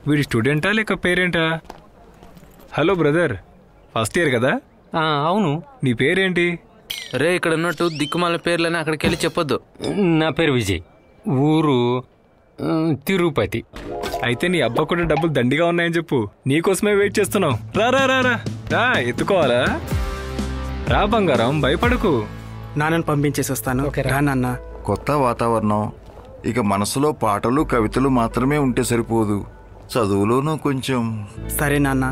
వీడి స్టూడెంటా లేక పేరెంటా? Hello brother, first year కదా? అవును. నీ పేరేంటి? రే, ఇక్కడ ఉన్నట్టు దిక్కుమాల పేర్లని అక్కడికి వెళ్ళి చెప్పొద్దు. నా పేరు విజయ్, ఊరు తిరుపతి. అయితే నీ అబ్బా కూడా డబ్బులు దండిగా ఉన్నాయని చెప్పు, నీకోసమే వెయిట్ చేస్తున్నావు. రా రా రా రా రా, ఎత్తుకోవాలా? రా బంగారం, భయపడకు. నాన్నను పంపించేసి వస్తాను. రా నాన్న. కొత్త వాతావరణం, ఇక మనసులో పాటలు కవితలు మాత్రమే ఉంటే సరిపోదు, చదువులోనూ కొంచెం. సరే నాన్న.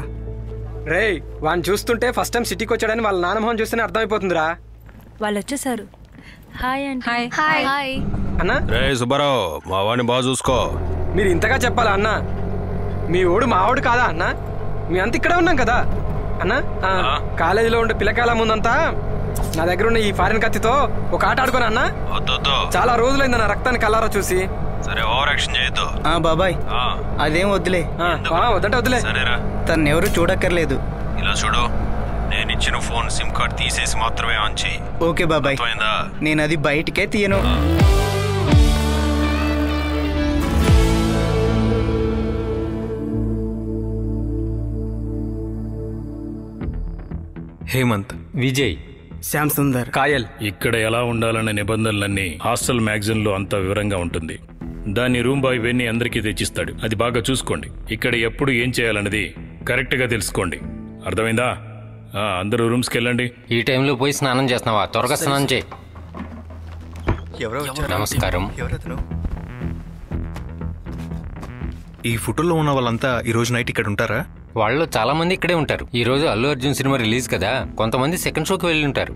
రే, వాడిని చూస్తుంటే ఫస్ట్ టైం సిటీకి వచ్చాడని వాళ్ళ నాన్నమోహన్ చూస్తేనే అర్థమైపోతుందిరా. వాళ్ళు వచ్చేసారు. హాయ్ అండి. హాయ్. అన్నా, రే సుబ్బారావు, మా వాడిని బాగా చూసుకో. మీరు ఇంతగా చెప్పాలా అన్న? మీ ఓడు మా ఓడు కాదా అన్న? మీ అంత ఇక్కడే ఉన్నాం కదా అన్న. కాలేజీలో ఉండే పిల్లకాయల ముందంతా నా దగ్గర ఉన్న ఈ ఫారిన్ కత్తితో ఒక ఆట ఆడుకోనా అన్న? చాలా రోజులైంది నా రక్తాన్ని కల్లారా చూసి. సరే, ఓవర్ యాక్షన్ చేయొద్దు. బాబాయ్, అదేం వద్దులే. వద్దంటే వద్దులే. సరేరా, తన్నెవరు చూడక్కర్లేదు. ఇలా చూడు, నేను ఇచ్చిన ఫోన్ సిమ్ కార్డ్ తీసేసి మాత్రమే ఆన్ చెయ్యి. ఓకే బాబాయ్, నేను అది బయటికే తీయను. హేమంత్, విజయ్, శ్యామ్ సుందర్, కాయల్. ఇక్కడ ఎలా ఉండాలనే నిబంధనలన్నీ హాస్టల్ మ్యాగజైన్ లో అంత వివరంగా ఉంటుంది. దాన్ని రూమ్ బాయ్ వెన్ని అందరికీ తెచ్చిస్తాడు. అది బాగా చూసుకోండి. ఇక్కడ ఎప్పుడు ఏం చేయాలన్నది కరెక్ట్ గా తెలుసుకోండి. అర్థమైందా? అందరూ రూమ్స్కి వెళ్ళండి. ఈ టైంలో పోయి స్నానం చేస్తున్నావా? త్వరగా స్నానం చేయి. నమస్కారం. ఈ ఫోటోలో ఉన్న వాళ్ళంతా ఈ రోజు నైట్ ఇక్కడ ఉంటారా? వాళ్ళు చాలా మంది ఇక్కడే ఉంటారు. ఈ రోజు అల్లు అర్జున్ సినిమా రిలీజ్ కదా, కొంతమంది సెకండ్ షోకి వెళ్ళి ఉంటారు.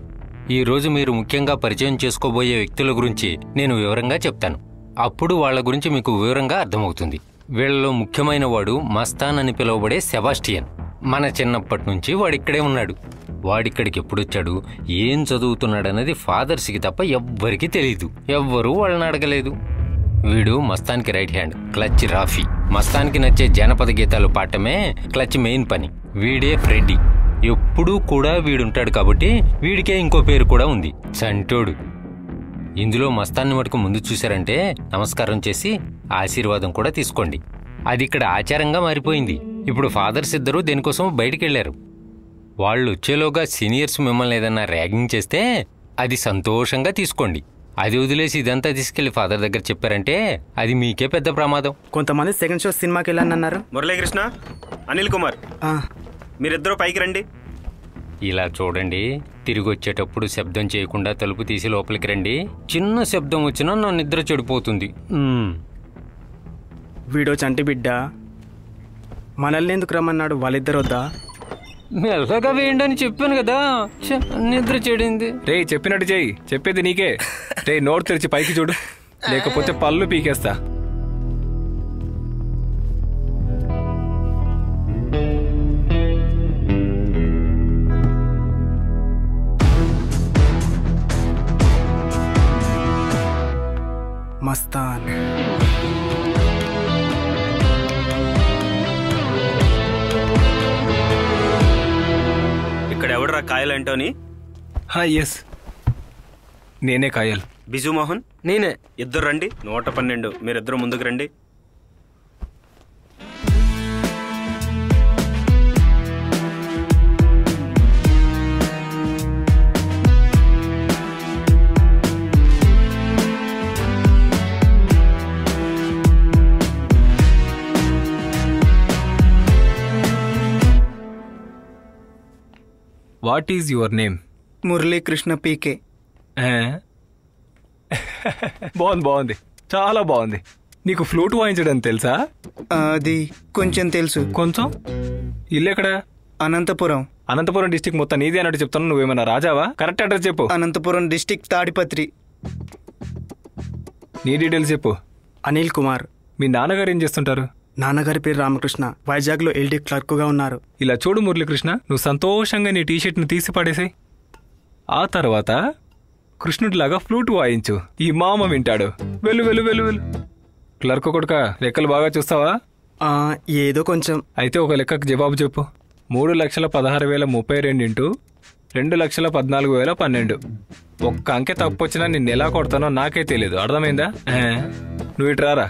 ఈ రోజు మీరు ముఖ్యంగా పరిచయం చేసుకోబోయే వ్యక్తుల గురించి నేను వివరంగా చెప్తాను. అప్పుడు వాళ్ళ గురించి మీకు వివరంగా అర్థమవుతుంది. వీళ్ళలో ముఖ్యమైన వాడు మస్తాన్ అని పిలువబడే సెబాస్టియన్. మన చిన్నప్పటి నుంచి వాడిక్కడే ఉన్నాడు. వాడిక్కడికి ఎప్పుడొచ్చాడు, ఏం చదువుతున్నాడన్నది ఫాదర్స్కి తప్ప ఎవ్వరికీ తెలియదు. ఎవ్వరూ వాళ్ళని అడగలేదు. వీడు మస్తాన్కి రైట్ హ్యాండ్, క్లచ్ రాఫీ. మస్తాన్కి నచ్చే జానపద గీతాలు పాడటమే క్లచ్ మెయిన్ పని. వీడే ఫ్రెడ్డీ. ఎప్పుడూ కూడా వీడుంటాడు కాబట్టి వీడికే ఇంకో పేరు కూడా ఉంది, చంటోడు. ఇందులో మస్తాన్ని మటుకు ముందు చూశారంటే నమస్కారం చేసి ఆశీర్వాదం కూడా తీసుకోండి. అది ఇక్కడ ఆచారంగా మారిపోయింది. ఇప్పుడు ఫాదర్స్ ఇద్దరూ దేనికోసం బయటికి వెళ్లారు. వాళ్ళు వచ్చేలోగా సీనియర్స్ మిమ్మల్ని ఏదన్నా ర్యాగింగ్ చేస్తే అది సంతోషంగా తీసుకోండి. అది వదిలేసి ఇదంతా తీసుకెళ్లి ఫాదర్ దగ్గర చెప్పారంటే అది మీకే పెద్ద ప్రమాదం. కొంతమంది సెకండ్ షో సినిమాకి వెళ్ళాను అన్నారు. మురళీకృష్ణ, అనిల్ కుమార్, మీరిద్దరూ పైకి రండి. ఇలా చూడండి, తిరిగి వచ్చేటప్పుడు శబ్దం చేయకుండా తలుపు తీసి లోపలికి రండి. చిన్న శబ్దం వచ్చినా నా నిద్ర చెడిపోతుంది. వీడో చంటి బిడ్డ, మనల్ని ఎందుకు రమ్మన్నాడు? వాళ్ళిద్దరు వద్దా? మెల్లగా వేయండి అని చెప్పాను కదా, నిద్ర చెడింది. రే, చెప్పినట్టు చెయ్యి, చెప్పేది నీకే. రే, నోట్ తెరిచి పైకి చూడు, లేకపోతే పళ్ళు పీకేస్తా. మస్తాన్. ఇక్కడ ఎవడరా కాయల్ అంటోని? ఎస్, నేనే కాయల్. బిజు మోహన్, నేనే. ఇద్దరు రండి. 112, మీరిద్దరు ముందుకు రండి. What is your name? Muralikrishna PK. బాగుంది, చాలా బాగుంది. నీకు ఫ్లూట్ వాయించడం తెలుసా? అది కొంచెం తెలుసు. కొంచెం? ఇల్లు ఎక్కడ? అనంతపురం. అనంతపురం డిస్టిక్ మొత్తం నీదే అన్నట్టు చెప్తాను. నువ్వేమన్నా రాజావా? కరెక్ట్ అడ్రస్ చెప్పు. అనంతపురం డిస్టిక్, తాడిపత్రి. నీ డీటెయిల్స్ చెప్పు. అనిల్ కుమార్. మీ నాన్నగారు ఏం చేస్తుంటారు? నాన్నగారి పేరు రామకృష్ణ, వైజాగ్ లో ఎల్డీ క్లర్క్ గా ఉన్నారు. ఇలా చూడు మురళీకృష్ణ, నువ్వు సంతోషంగా నీ టీషర్ట్ని తీసి పడేసాయి. ఆ తర్వాత కృష్ణుడిలాగా ఫ్లూట్ వాయించు, ఈ మామ వింటాడు. వెళ్ళు వెళ్ళు వెళ్ళు వెళ్ళు. క్లర్క్ కొడుక, లెక్కలు బాగా చూస్తావా? ఏదో కొంచెం. అయితే ఒక లెక్కకు జవాబు చెప్పు. 3,16,032 ఇంటూ 2,14,012. ఒక్క అంకె తప్పు వచ్చినా నిన్ను ఎలా కొడతానో నాకే తెలీదు. అర్థమైందా? నువ్వు ఇటు రారా.